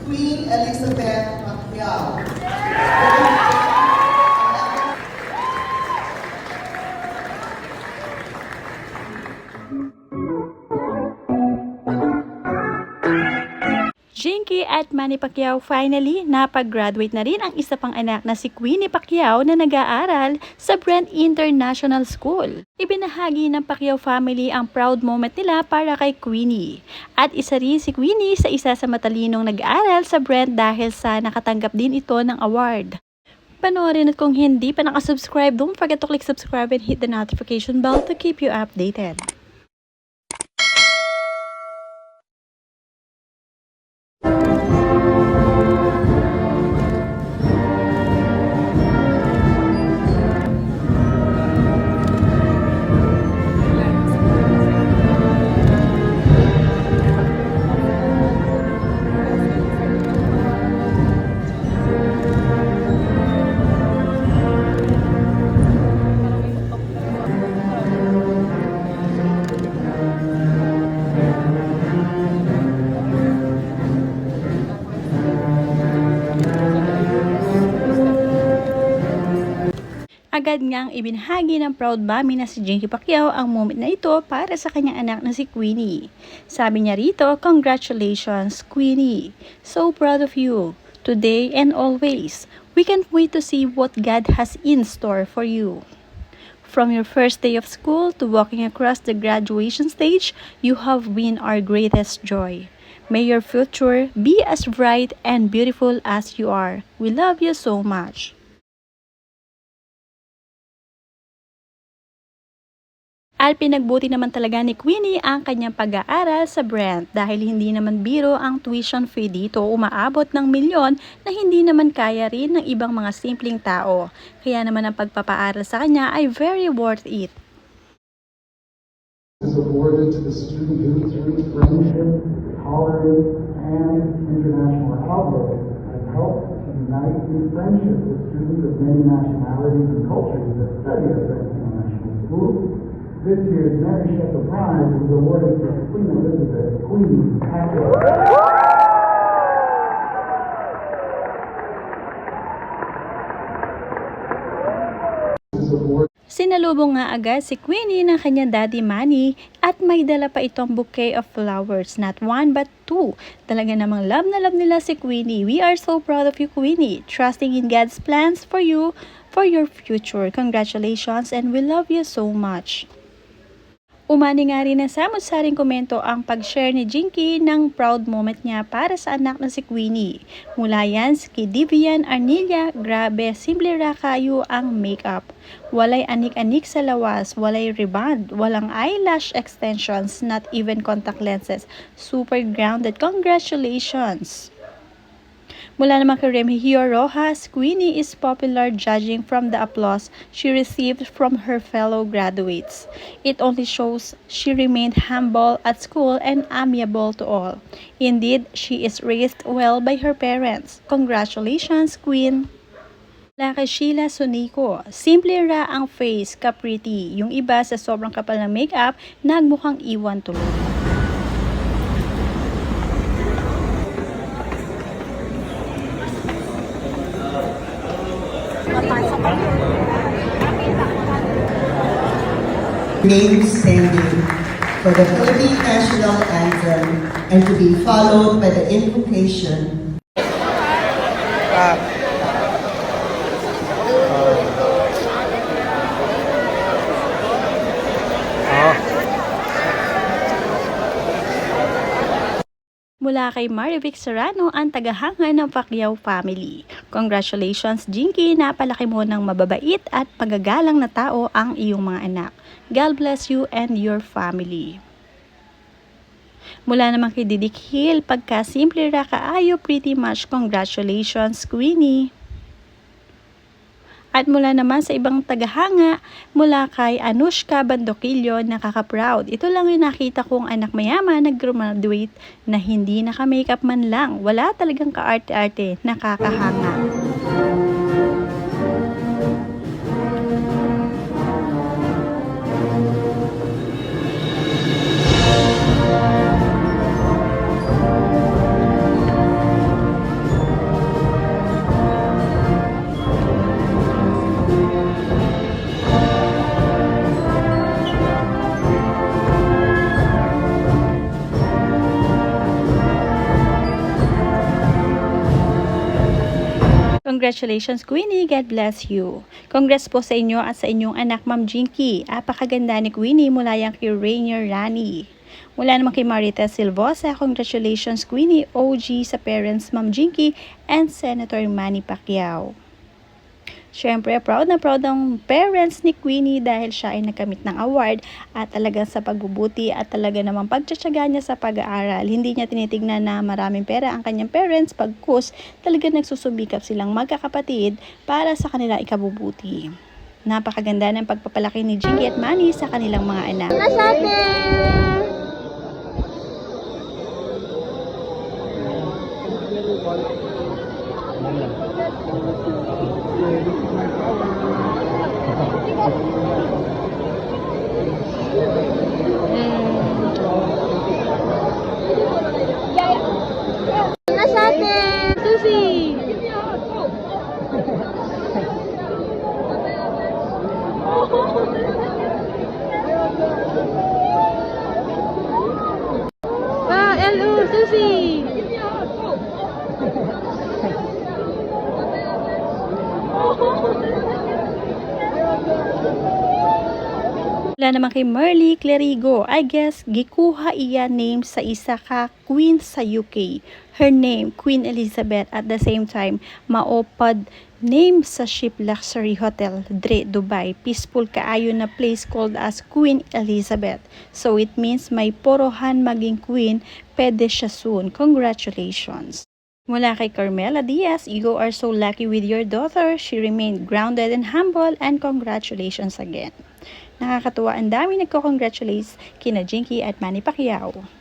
Queen Elizabeth Pacquiao. Jinky at Manny Pacquiao finally napag-graduate na rin ang isa pang anak na si Queenie Pacquiao na nag-aaral sa Brent International School. Ibinahagi ng Pacquiao family ang proud moment nila para kay Queenie. At isa rin si Queenie sa isa sa matalinong nag-aaral sa Brent dahil sa nakatanggap din ito ng award. Panoorin at kung hindi pa nakasubscribe, don't forget to click subscribe and hit the notification bell to keep you updated. Agad ngang ibinahagi ng proud mommy na si Jinky Pacquiao ang moment na ito para sa kanyang anak na si Queenie. Sabi niya rito, "Congratulations, Queenie. So proud of you. Today and always. We can't wait to see what God has in store for you. From your first day of school to walking across the graduation stage, you have been our greatest joy. May your future be as bright and beautiful as you are. We love you so much." At pinagbuti naman talaga ni Queenie ang kanyang pag-aaral sa Brent dahil hindi naman biro ang tuition fee dito, umaabot ng milyon na hindi naman kaya rin ng ibang mga simpleng tao. Kaya naman ang pagpapaaral sa kanya ay very worth it. Is awarded to the student who through friendship, tolerance, and international outlook has helped to unite in friendship with students of many nationalities and cultures that study at Brent International School. This year's Mary Shepherd Prize was awarded to Queen Elizabeth, Queen Pacquiao. Sinalubong nga agad si Queenie ng kanyang daddy Manny at may dala pa itong bouquet of flowers, not one but two. Talaga namang love na love nila si Queenie. We are so proud of you, Queenie. Trusting in God's plans for you, for your future. Congratulations and we love you so much. Umani nga rin na samot-saring komento ang pag-share ni Jinky ng proud moment niya para sa anak na si Queenie. Mula yan kay Divian Arnilla, grabe, simple ra kayo ang makeup. Walay anik-anik sa lawas, walay rebond, walang eyelash extensions, not even contact lenses. Super grounded, congratulations! Mula naman kay Remigio Rojas, Queenie is popular judging from the applause she received from her fellow graduates. It only shows she remained humble at school and amiable to all. Indeed, she is raised well by her parents. Congratulations, Queen! Mula kay Sheila Sonico, simple ra ang face, ka-pretty. Yung iba sa sobrang kapal ng makeup, nagmukhang iwan tuloy. Name standing for the Philippine National Anthem and to be followed by the invocation. Mula kay Marivic Serrano, ang tagahanga ng Pacquiao family. Congratulations, Jinky, napalaki mo ng mababait at pagagalang na tao ang iyong mga anak. God bless you and your family. Mula naman kay Didik Hill, pagka simple ra kaayo, pretty much congratulations, Queenie. At mula naman sa ibang tagahanga, mula kay Anushka Bandokillo, nakaka-proud. Ito lang yung nakita kong anak mayaman nag-graduate na hindi naka-makeup man lang. Wala talagang ka-arte-arte, nakakahanga. Congratulations, Queenie. God bless you. Congrats po sa inyo at sa inyong anak, Ma'am Jinky. Apakaganda ni Queenie mula yan kay Rainier Rani. Mula naman kay Marita Silvosa, congratulations, Queenie, OG sa parents, Ma'am Jinky and Senator Manny Pacquiao. Siyempre, proud na proud ang parents ni Queenie dahil siya ay nagkamit ng award at talagang sa pagbubuti at talaga namang pagtsatsaga niya sa pag-aaral. Hindi niya tinitignan na maraming pera ang kanyang parents pagkus talaga nagsusubikap silang magkakapatid para sa kanilang ikabubuti. Napakaganda ng pagpapalaki ni Jinky at Manny sa kanilang mga anak. Wala naman kay Merly Clerigo. I guess, gikuha iya name sa isa ka queen sa UK. Her name, Queen Elizabeth. At the same time, maopad name sa ship luxury hotel, Dre, Dubai. Peaceful kaayo na place called as Queen Elizabeth. So it means may porohan maging queen, pwede siya soon. Congratulations. Mula kay Carmela Diaz, you are so lucky with your daughter. She remained grounded and humble, and congratulations again. Nakakatuwa, ang dami nagko-congratulates kina Jinky at Manny Pacquiao.